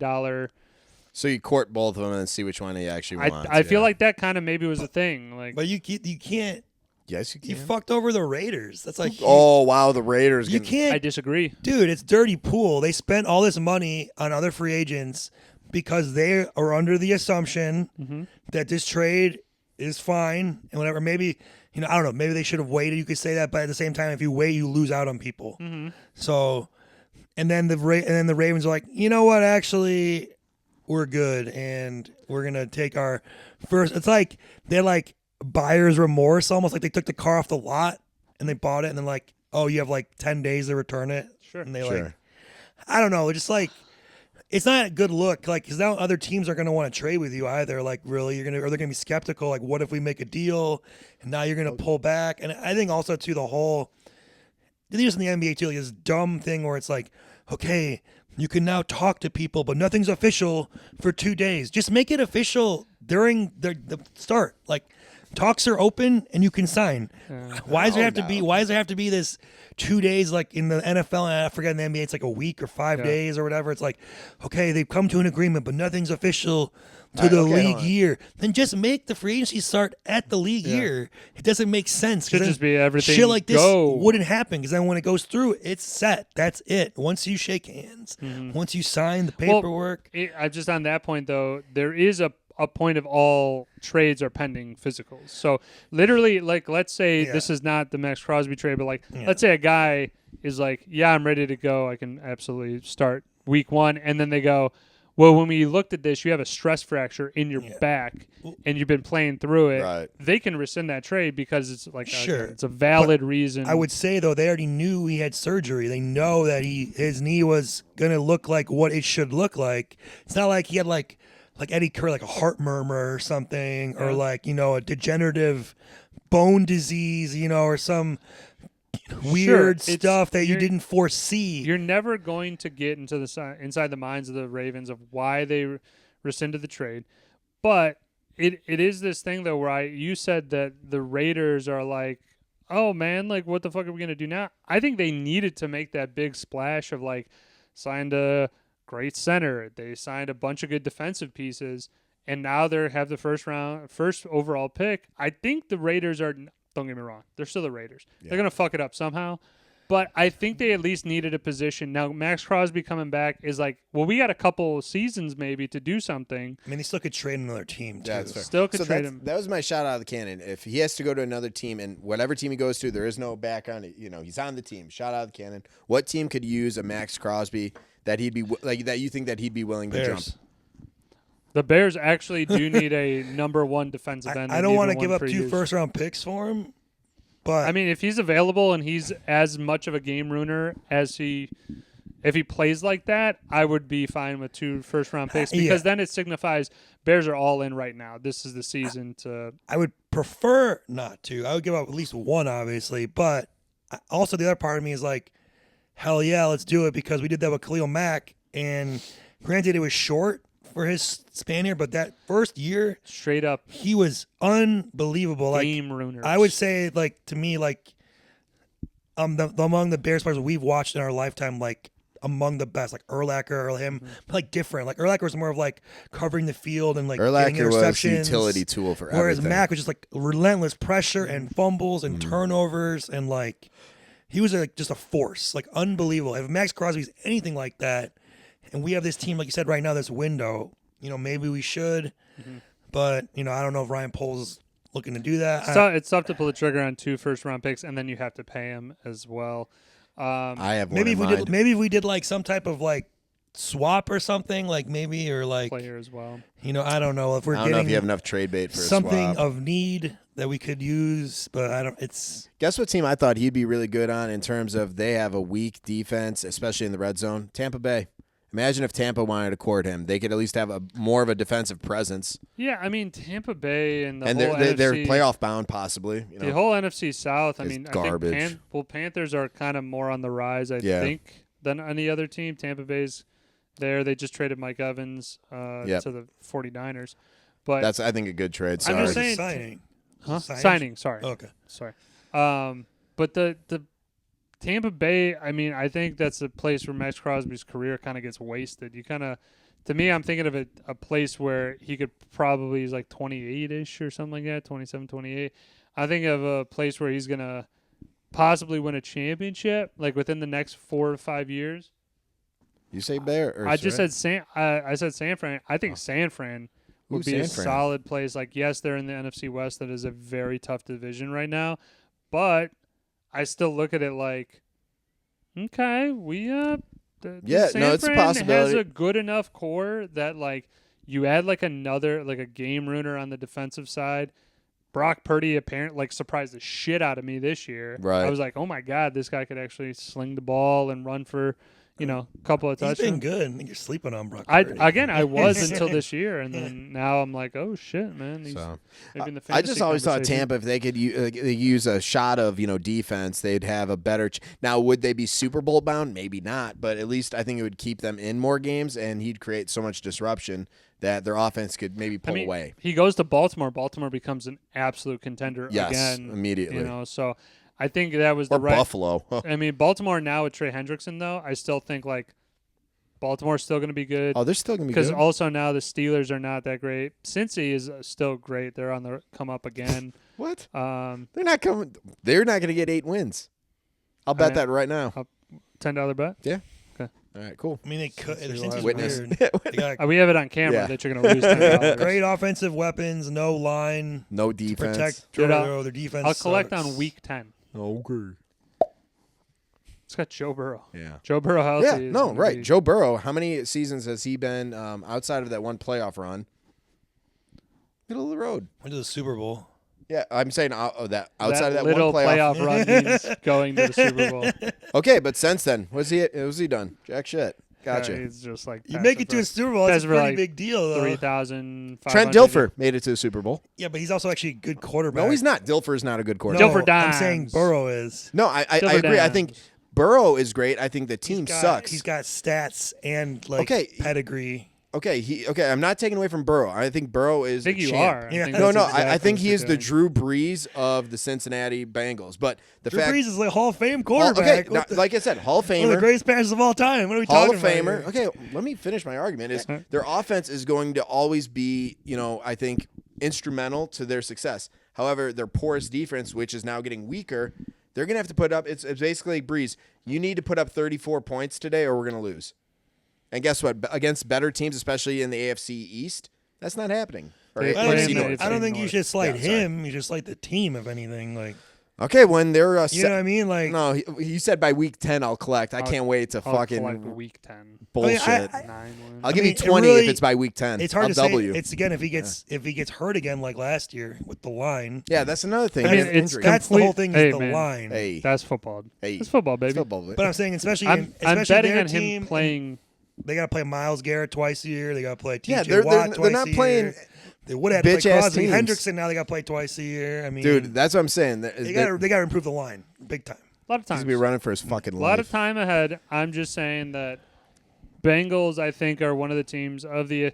So you court both of them and see which one he actually wants. I feel like that kind of maybe was a thing. Like, But you can't. Yes, you can. You fucked over the Raiders. That's like Oh, wow, the Raiders. you can- can't. I disagree. Dude, it's dirty pool. They spent all this money on other free agents because they are under the assumption that this trade is fine and whatever. Maybe, I don't know. Maybe they should have waited. You could say that, but at the same time, if you wait, you lose out on people. So, and then the Ravens are like, you know what? Actually, we're good, and we're gonna take our first. It's like they're like buyer's remorse, almost like they took the car off the lot and they bought it, and then like, oh, you have like 10 days to return it. Sure. And they like, I don't know, just like. It's not a good look, like, because now other teams are going to want to trade with you either. Like, really, they're going to be skeptical. Like, what if we make a deal and now you're going to pull back? And I think also too the whole, just in the NBA too, like this dumb thing where it's like, okay, you can now talk to people, but nothing's official for 2 days. Just make it official during the start. Like, talks are open and you can sign. Why does there have to be? Why does there have to be this 2 days, like in the NFL, and I forget in the NBA, it's like a week or 5 days or whatever. It's like, okay, they've come to an agreement, but nothing's official to the league year. Then just make the free agency start at the league year. It doesn't make sense. Should just be everything shit like this go. wouldn't happen, because then when it goes through, it's set. That's it. Once you shake hands, once you sign the paperwork. Well, just on that point, though, there is a point of all trades are pending physicals. So literally, like, let's say this is not the Maxx Crosby trade, but like, let's say a guy is like, yeah, I'm ready to go. I can absolutely start week 1. And then they go, well, when we looked at this, you have a stress fracture in your back and you've been playing through it. Right. They can rescind that trade because it's like, Sure. it's a valid reason. I would say, though, they already knew he had surgery. They know that his knee was going to look like what it should look like. It's not like he had like Eddie Kerr, like a heart murmur or something, or like, a degenerative bone disease, or some weird stuff that you didn't foresee. You're never going to get into inside the minds of the Ravens of why they rescinded the trade. But it is this thing, though, where you said that the Raiders are like, oh, man, like, what the fuck are we going to do now? I think they needed to make that big splash of, like, signed a great center. They signed a bunch of good defensive pieces, and now they have the first overall pick. I think the Raiders are, don't get me wrong, they're still the Raiders. Yeah. They're going to fuck it up somehow, but I think they at least needed a position. Now, Maxx Crosby coming back is like, well, we got a couple seasons maybe to do something. I mean, they still could trade another team, too. Yeah, that's fair. Still could trade him. That was my shot out of the cannon. If he has to go to another team, and whatever team he goes to, there is no background. He's on the team. Shot out of the cannon. What team could use a Maxx Crosby that he'd be like that? You think that he'd be willing to jump? The Bears actually do need a number 1 defensive end. I don't want to give up 2 first-round picks for him, but I mean, if he's available and he's as much of a game ruiner as if he plays like that, I would be fine with 2 first-round picks, because then it signifies Bears are all in right now. This is the season to. I would prefer not to. I would give up at least 1, obviously, but also the other part of me is like, hell yeah, let's do it, because we did that with Khalil Mack, and granted it was short for his span here, but that first year, straight up, he was unbelievable. Game ruiner. I would say, like, to me, like, among the Bears players we've watched in our lifetime, like among the best, like Urlacher or him, like different. Like Urlacher was more of like covering the field and like getting Urlacher was a interceptions. utility tool for Whereas everything. Mack was just like relentless pressure and fumbles and turnovers and like he was like just a force, like unbelievable. If Maxx Crosby's anything like that, and we have this team, like you said, right now, this window, maybe we should, but I don't know if Ryan Poles is looking to do that. So it's tough to pull the trigger on 2 first-round picks, and then you have to pay him as well. I have maybe one if in we mind. did, maybe if we did like some type of like swap or something, like maybe or like Player as well. I don't know if we're I don't know getting if you have enough trade bait for something a swap. of need that we could use, but I don't. It's Guess what team I thought he'd be really good on in terms of they have a weak defense, especially in the red zone? Tampa Bay. Imagine if Tampa wanted to court him. They could at least have more of a defensive presence. Yeah, I mean, Tampa Bay and the And whole they're NFC, playoff bound, possibly. the whole NFC South, I is mean, garbage. I think Panthers are kind of more on the rise, I think, than any other team. Tampa Bay's there. They just traded Mike Evans to the 49ers. But that's, I think, a good trade. Sorry. I'm just saying, signing. Signing, sorry. Okay. Sorry. But the Tampa Bay, I mean, I think that's a place where Maxx Crosby's career kind of gets wasted. To me, I'm thinking of a place where he could probably, he's like 28-ish or something like that, 27, 28. I think of a place where he's going to possibly win a championship, like within the next 4 to 5 years. You say Bear? Or I just said I said San Fran. I think San Fran would be San a Fran? solid place. Like, yes, they're in the NFC West. That is a very tough division right now. But I still look at it like, okay, we San it's a Fran possibility. has a good enough core that like you add like another like a game ruiner on the defensive side. Brock Purdy apparently like surprised the shit out of me this year. Right. I was like, oh my god, this guy could actually sling the ball and run for a couple of He's touchdowns. been good. I think you're sleeping on Brock. I Purdy. was until this year, and then now I'm like, oh shit, man. He's maybe in the I just fantasy always thought conversation. Tampa, if they could use a shot of defense, they'd have a better. Now, would they be Super Bowl bound? Maybe not, but at least I think it would keep them in more games, and he'd create so much disruption that their offense could maybe pull away. He goes to Baltimore. Baltimore becomes an absolute contender Yes, again. immediately. So I think that was Or the right. Buffalo. I mean, Baltimore now with Trey Hendrickson, though, I still think like Baltimore's still going to be good. Oh, they're still going to be Because good. also now the Steelers are not that great. Cincy is still great. They're on the come up again. What? They're not coming. They're not going to get 8 wins. I'll bet that right now. $10 bet. Yeah. Okay. All right. Cool. I mean, they could. Let's see Since he's Witness. weird. They got We have it on camera Yeah. that you're going to lose $10. great offensive weapons, no line No to defense. protect Dude, their defense. I'll collect sucks. on week 10. Okay. It's got Joe Burrow. Yeah. Joe Burrow healthy. Yeah. is No. gonna Right. be- Joe Burrow. How many seasons has he been outside of that one playoff run? Middle of the road. Went to the Super Bowl. Yeah, I'm saying that outside that of that little one playoff. run means going to the Super Bowl. Okay, but since then, what's he done? Jack shit. Gotcha. It's just like You make it to a Super Bowl. That's a Pass for, pretty like, big deal, though. 3,000. Trent Dilfer made it to the Super Bowl. Yeah, but he's also actually a good quarterback. No, he's not. Dilfer's not a good No, quarterback. Dilfer I'm dimes. saying Burrow is. No, I Dilfer agree. I dimes. think Burrow is great. I think the team sucks. He's got stats and like Okay. pedigree. Okay, I'm not taking away from Burrow. I think Burrow is I think a you champ. are. Yeah. think No, that's no, exactly I think what he you're is the doing. Drew Brees of the Cincinnati Bengals. But the Drew fact, Brees is like a Hall of Fame Hall- quarterback. okay, now, like I said, Hall of one of the Famer, greatest passes of all time. What are we Hall talking of about Famer. here? Okay, let me finish my argument. Is their offense is going to always be, I think, instrumental to their success. However, their porous defense, which is now getting weaker, they're going to have to put up. It's basically like Breeze. You need to put up 34 points today, or we're going to lose. And guess what? Against better teams, especially in the AFC East, that's not happening. Or They I play don't in think, the you, AFC I don't think you North. should slight Yeah, sorry. him. You should slight the team, if anything. Like, Okay, when they're you know what I mean? Like, no, he said by week 10 I'll collect. I can't wait to I'll fucking collect week 10. bullshit. I- 9 wins. I'll give mean, you it 20 really- if it's by week 10. it's hard I'll to double say. you. It's again if he gets hurt again like last year with the line. Yeah, that's another thing. I mean, They have it's injury. That's the whole thing. Hey, Is the man. line. Hey, That's football. hey. That's football, baby. It's football. But I'm saying, especially I'm especially betting their on him team, playing. They got to play Myles Garrett twice a year. They got to play TJ Yeah, they're Watt twice not a playing year. They would have to play bitch-ass Crosby, teams. Hendrickson. Now they got to play twice a year. I mean, Dude, that's what I'm saying. they got to improve the line big time. A lot of He's times. gonna be running for his fucking A life. lot of time ahead. I'm just saying that Bengals, I think, are one of the teams of the.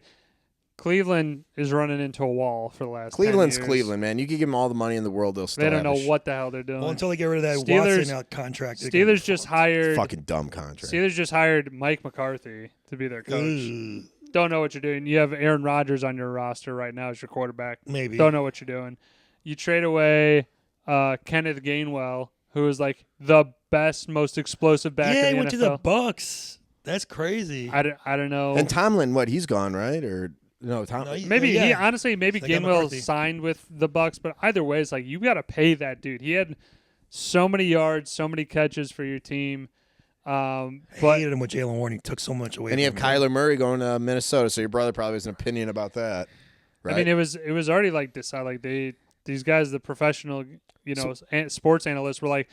Cleveland is running into a wall for the last 'Cleveland's 10 years. Cleveland, man. You can give them all the money in the world, they'll still They don't have know what the hell they're doing. Well, until they get rid of that Steelers- Watson out contract. Steelers just hired fucking dumb contract. Steelers just hired Mike McCarthy to be their coach. Ugh, Don't know what you're doing. You have Aaron Rodgers on your roster right now as your quarterback. maybe. Don't know what you're doing. You trade away Kenneth Gainwell, who is like the best, most explosive back Yeah, in he the went NFL. to the Bucks. That's crazy. I don't know. And Tomlin, he's gone, right? Or no, Tom. No, Maybe yeah. he honestly, maybe It's like Gainwell McCarthy. signed with the Bucks, but either way, it's like you got to pay that dude. He had so many yards, so many catches for your team. I But hated him with Jalen Warren. He took so much away and you have from him. Kyler Murray going to Minnesota, so your brother probably has an opinion about that, right? I mean, it was already like decided. Like these guys, the professional, sports analysts were like,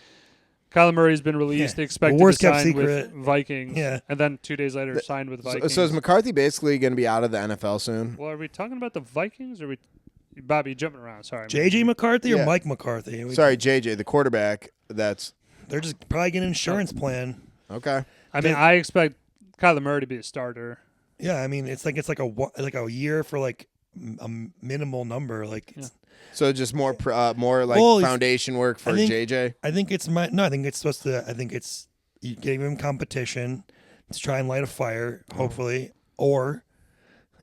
Kyler Murray's been released, Yeah. expected The worst to kept sign secret. with Vikings. Yeah. And then 2 days later signed with Vikings. So is McCarthy basically going to be out of the NFL soon? Well, are we talking about the Vikings or are we Bobby, you're jumping around, sorry. J.J. McCarthy or Yeah. Mike McCarthy? Sorry, JJ, the quarterback. That's They're just probably getting an insurance plan. okay. I mean, I expect Kyler Murray to be a starter. Yeah, I mean, it's like a year for like a minimal number. Like, it's, So just more more like Well, foundation work for I think- JJ. I think it's I think it's supposed to. I think it's you giving him competition to try and light a fire, hopefully, or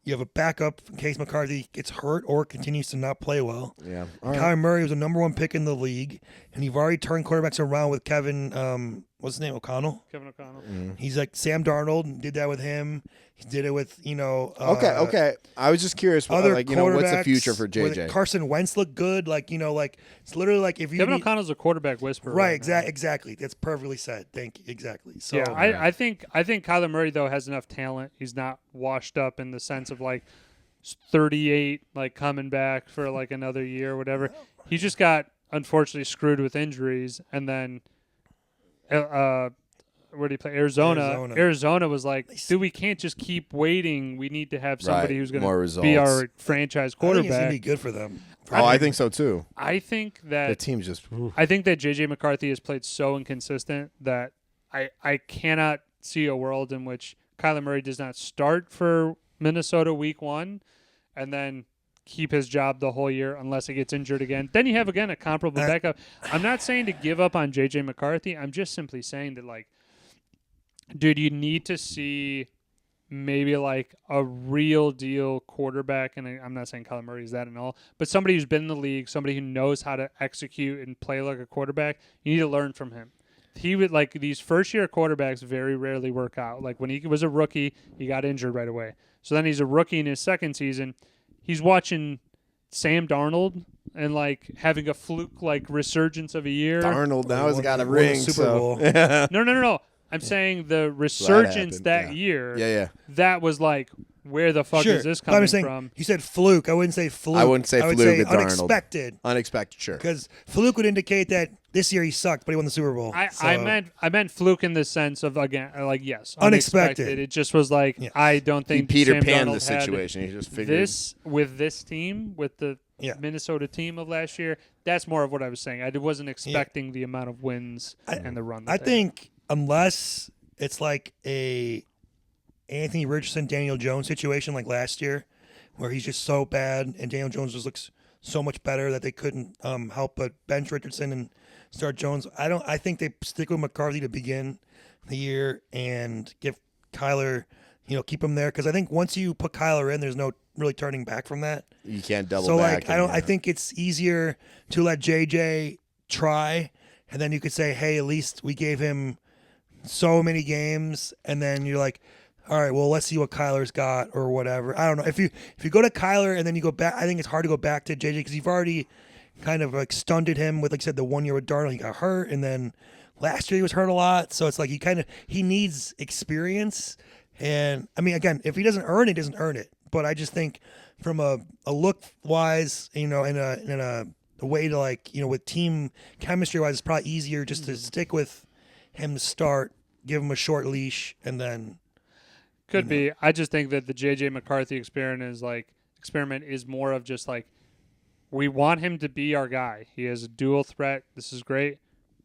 you have a backup in case McCarthy gets hurt or continues to not play well. Yeah. All right. Kyler Murray was the number 1 pick in the league, and you've already turned quarterbacks around with Kevin. What's his name? O'Connell. Kevin O'Connell. He's like Sam Darnold and did that with him. He did it with Okay. I was just curious. Other Like, what's the quarterbacks, future for where JJ? Carson Wentz looked good. Like it's literally like if you Kevin need, O'Connell's a quarterback whisperer. right, now. exactly. That's perfectly said. Thank you. Exactly. So Yeah, I think Kyler Murray though has enough talent. He's not washed up in the sense of like 38, like coming back for like another year or whatever. He just got unfortunately screwed with injuries, and then where did he play? Arizona. Arizona was like, dude, we can't just keep waiting. We need to have somebody Right, who's going more to be results. our franchise I think it's gonna quarterback. be good for them. I think so too. I think The that team's just. I think that JJ McCarthy has played so inconsistent that I cannot see a world in which Kyler Murray does not start for Minnesota week 1 and then keep his job the whole year unless he gets injured again. Then you have again a comparable backup. I'm not saying to give up on JJ McCarthy. I'm just simply saying that like, dude, you need to see maybe like a real deal quarterback, and I'm not saying Kyler Murray is that and all, but somebody who's been in the league, somebody who knows how to execute and play like a quarterback. You need to learn from him. He would like these first year quarterbacks very rarely work out. Like when he was a rookie, he got injured right away. So then he's a rookie in his second season. He's watching Sam Darnold and like having a fluke like resurgence of a year. Darnold now has Won- got a won the ring. Super So Bowl. No. I'm saying the resurgence happened, that yeah. year. Yeah. That was like, where the fuck Sure. is this But I'm coming saying, from? You said fluke. I wouldn't say fluke. I wouldn't say I would fluke say with Darnold. unexpected. Unexpected, sure. Because fluke would indicate that this year he sucked, but he won the Super Bowl. I So- meant fluke in the sense of again, like yes, Unexpected. It just was like Yes. I don't He think Peter Sam Pan Darnold the had situation. He just figured. this with this team with the Yeah. Minnesota team of last year. That's more of what I was saying. I wasn't expecting the amount of wins and the run. That I they think unless it's like a Anthony Richardson, Daniel Jones situation like last year, where he's just so bad and Daniel Jones just looks so much better that they couldn't help but bench Richardson and start Jones. I think they stick with McCarthy to begin the year and give Kyler, keep him there, because I think once you put Kyler in, there's no really turning back from that. You can't double So back. like I think it's easier to let JJ try, and then you could say, hey, at least we gave him so many games, and then you're like, all right, well, let's see what Kyler's got or whatever. I don't know. If you go to Kyler and then you go back, I think it's hard to go back to JJ because you've already kind of like stunted him with, like I said, the 1 year with Darnold. He got hurt, and then last year he was hurt a lot. So it's like he needs experience. And I mean, again, if he doesn't earn it, he doesn't earn it. But I just think from a look wise, in a way to like, with team chemistry wise, it's probably easier just to stick with him to start, give him a short leash, and then. could be. I just think that the JJ McCarthy experiment is more of just like, we want him to be our guy. He has a dual threat. This is great.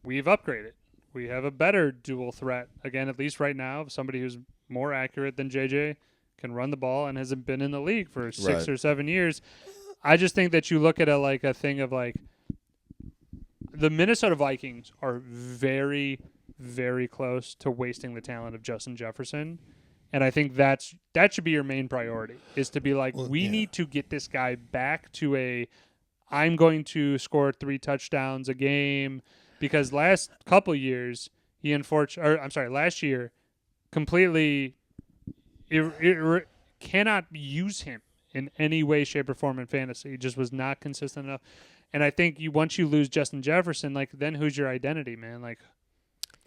We've upgraded. We have a better dual threat again, at least right now, of somebody who's more accurate than JJ, can run the ball, and hasn't been in the league for 6 Right. or 7 years. I just think that you look at a thing of like the Minnesota Vikings are very, very close to wasting the talent of Justin Jefferson. And I think that should be your main priority, is to be like, we need to get this guy back to I'm going to score 3 touchdowns a game, because last couple years last year completely cannot use him in any way, shape, or form in fantasy. He just was not consistent enough. And I think once you lose Justin Jefferson, like, then who's your identity, man? Like,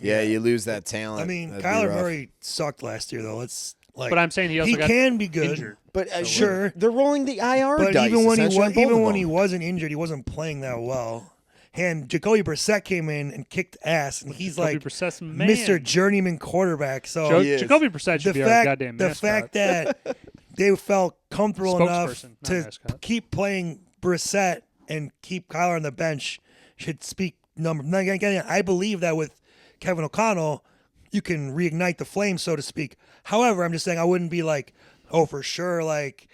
Yeah, you lose that talent. I mean, That'd be Kyler rough. Murray sucked last year, though. but I'm saying he also got can be good. injured. But Sure. they're rolling the IR But dice. even when essentially, on both of he them. wasn't injured, he wasn't playing that well. And Jacoby Brissett came in and kicked ass, and he's Jacoby like Brissett's man. Mr. Journeyman quarterback. So He is. Jacoby Brissett should be our goddamn the mascot. fact that they felt comfortable enough Spokesperson, not to mascot. keep playing Brissett and keep Kyler on the bench should speak number. Again, I believe that with Kevin O'Connell, you can reignite the flame, so to speak. However, I'm just saying I wouldn't be like, oh, for sure, like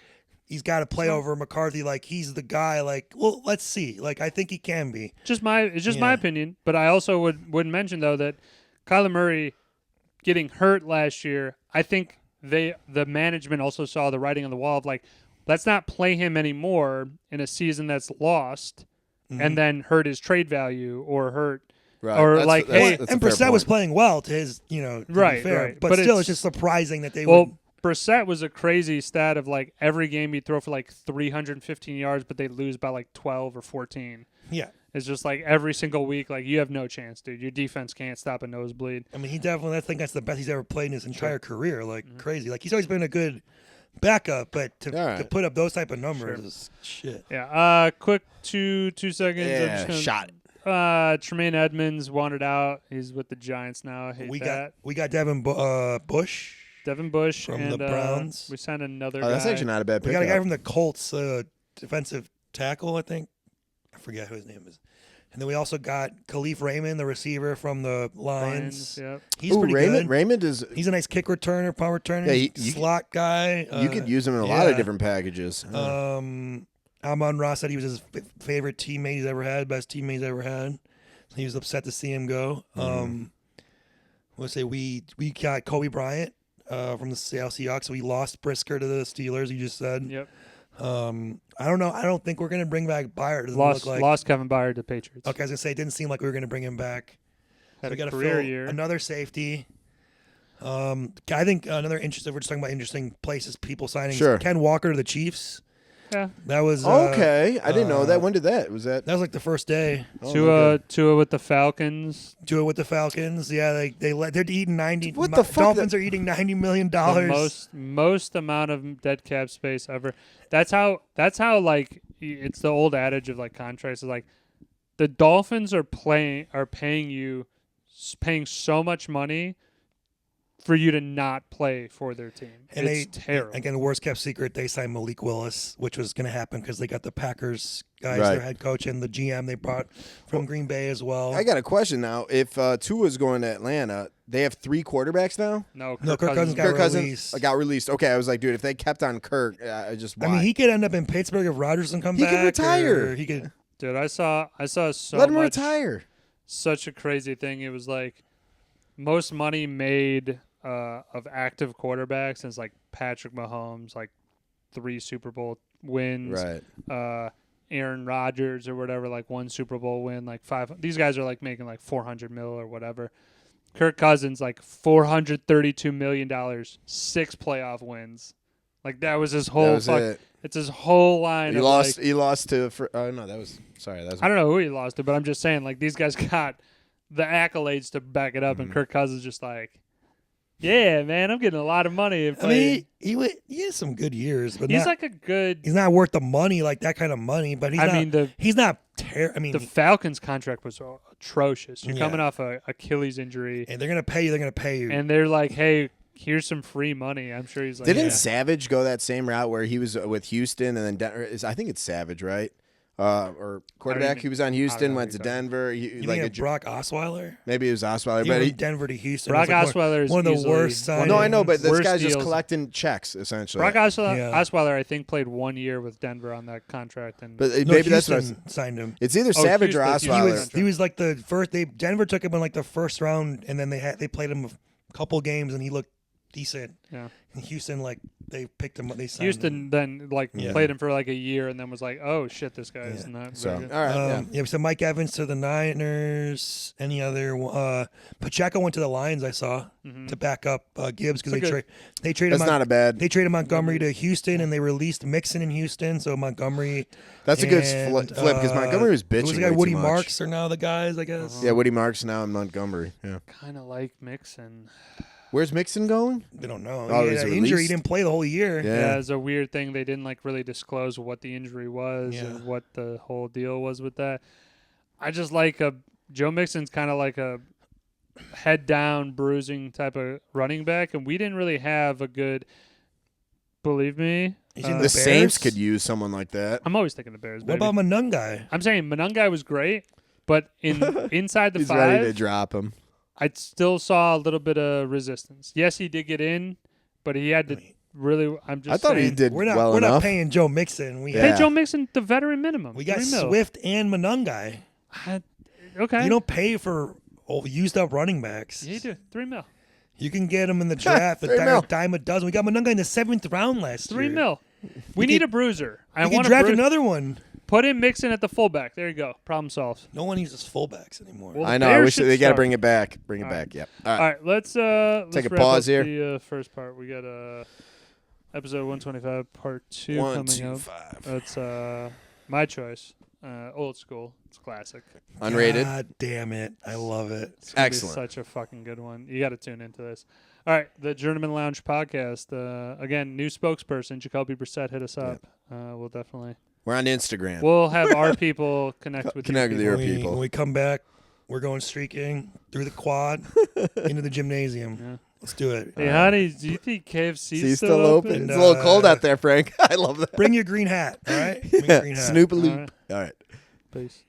he's got to play over McCarthy, like he's the guy. Like, well, let's see. Like, I think he can be. It's just my opinion, but I also would mention though that Kyler Murray getting hurt last year, I think the management also saw the writing on the wall of like, let's not play him anymore in a season that's lost, and then hurt his trade value or hurt. Right. Or That's- like, that's- hey, that's a And fair Brissett was point. playing well to his, to be Right, fair. right. But But still, it's- it's just surprising that they well, would. Brissett was a crazy stat of like every game he'd throw for like 315 yards, but they'd lose by like 12 or 14. Yeah. It's just like every single week, like you have no chance, dude. Your defense can't stop a nosebleed. I mean, I think that's the best he's ever played in his entire career. Like, crazy. Like, he's always been a good backup, but to right. put up those type of numbers is shit. Yeah. Quick 2 seconds. I'm Yeah, just gonna- shot it. Tremaine Edmonds wanted out. He's with the Giants now. I hate We that. got Devin Bush. Devin Bush from and the Browns. we signed another Oh, guy. that's actually not a bad We pickup. got a guy from the Colts, defensive tackle, I think. I forget who his name is. And then we also got Khalif Raymond, the receiver from the Lions. Yep. He's Ooh, pretty Raymond. good. Raymond is. He's a nice kick returner, punt returner, Yeah, you slot guy. You could use him in a lot of yeah. different packages. Amon Ross said he was his favorite teammate he's ever had, best teammate he's ever had. He was upset to see him go. Let's say we got Kobe Bryant from the Seattle Seahawks. We lost Brisker to the Steelers. You just said. Yep. I don't know. I don't think we're gonna bring back Byard. Doesn't look like. Lost Kevin Byard to Patriots. Okay, I was gonna say it didn't seem like we were gonna bring him back. Had we a got to career fill year. another safety. I think another interesting. We're just talking about interesting places, people signing. Sure. Ken Walker to the Chiefs. Yeah. That was Okay, I didn't know that. When did that? Was that? That was like the first day. Tua with the Falcons. Tua with the Falcons. Yeah, they're eating 90. What the fuck? Dolphins are eating $90 million. The most amount of dead cap space ever. That's how like it's the old adage of like contracts is like the Dolphins are paying so much money for you to not play for their team. And it's terrible. Again, the worst kept secret, they signed Malik Willis, which was going to happen because they got the Packers guys, Right. their head coach, and the GM they brought from Green Bay as well. I got a question now. If Tua's going to Atlanta, they have 3 quarterbacks now. No, No, Kirk Cousins got Kirk Cousins released. got released. Okay, I was like, dude, if they kept on Kirk, I just. Why? I mean, he could end up in Pittsburgh if Rodgers can come He back. could retire. Or he could. Dude, I saw so let him much, retire. such a crazy thing. It was like most money made of active quarterbacks is like Patrick Mahomes, like 3 Super Bowl wins. Right. Aaron Rodgers or whatever, like 1 Super Bowl win, like 5. These guys are like making like $400 million or whatever. Kirk Cousins like $432 million, 6 playoff wins. Like that was his whole. it. It's his whole line. He of lost. Like, He lost to. No, that was. Sorry, that was. I don't know who he lost to, but I'm just saying like these guys got the accolades to back it up, and Kirk Cousins just like, yeah, man, I'm getting a lot of money. I mean, he had some good years, but he's not, like a good. he's not worth the money, like that kind of money. But he's I not. mean, he's not. I mean, the Falcons contract was atrocious. You're Yeah. coming off a Achilles injury, and they're gonna pay you. They're gonna pay you. and they're like, hey, here's some free money. I'm sure he's like, Didn't yeah. Savage go that same route where he was with Houston and then Denver? I think it's Savage, right? or quarterback. He was on Houston, went to Denver. You think it's Brock Osweiler? Maybe it was Osweiler, He but went from Denver to Houston. Brock It was Osweiler is one of the easily worst one of signings. no, I know, but this Worst guy's just deals. collecting checks essentially. Brock Yeah. Osweiler, I think, played 1 year with Denver on that contract, and But No, maybe that's what I was, Houston signed him. it's either Savage or Houston- Osweiler. He was like the first. Denver took him in like the first round, and then they played him a couple games, and he looked decent. yeah. And Houston, like they picked him. They signed Houston him. then Yeah. played him for like a year, and then was like, "Oh shit, this guy is not So very good." all right, yeah. So Mike Evans to the Niners. Any other? Pacheco went to the Lions. I saw to back up Gibbs because It's a they traded. That's not a bad. They traded Montgomery to Houston, and they released Mixon in Houston. So Montgomery. That's a good and, flip because Montgomery was bitching. Who's the guy? way too Woody much. Marks are now the guys, I guess. Yeah, Woody Marks now in Montgomery. Yeah. Kind of like Mixon. Where's Mixon going? They don't know. Oh, he he's had an injury. He released? didn't play the whole year. Yeah. Yeah, it's a weird thing. They didn't like really disclose what the injury was Yeah. and what the whole deal was with that. I just like Joe Mixon's kind of like a head down bruising type of running back, and we didn't really have a good. Believe me, He's in The the Saints Bears? could use someone like that. I'm always thinking the Bears. What Baby. about Manungai? I'm saying Manungai was great, but inside the He's ready to five, drop him. I still saw a little bit of resistance. Yes, he did get in, but he had to really. I'm just. I thought he saying, did We're not. well we're enough. not paying Joe Mixon. We Yeah. Pay Joe Mixon the veteran minimum. we got $3 million. Swift and Manungai. Okay. You don't pay for used up running backs. Yeah, you do $3 million. You can get them in the draft a $3 million. dime a dozen. We got Manungai in the 7th round last year. $3 million. We need a bruiser. I We can want draft a another one. Put in Mixon at the fullback. There you go. Problem solved. No one uses fullbacks anymore. Well, I know. Bears I wish should they got to start. bring it back. Bring it All back. right. Yep. All All right. right, let's Take a wrap pause up here. The first part. We got episode 125, part 2 1, coming 2, up. 5. That's my choice. Old school. It's classic. Unrated. God damn it. I love it. It's gonna Excellent. Be such a fucking good one. You got to tune into this. All right, the Journeymen Lounge podcast. Again, new spokesperson Jacoby Brissett hit us up. We'll definitely. We're on Instagram. We'll have our people connect with Connect you with people. your people. When we come back, we're going streaking through the quad into the gymnasium. Yeah. Let's do it. Hey, honey, do you think KFC's See, still open? It's a little cold out there, Frank. I love that. Bring your green hat, all right? Bring your green hat. Snoop a All loop. right. All right. Peace.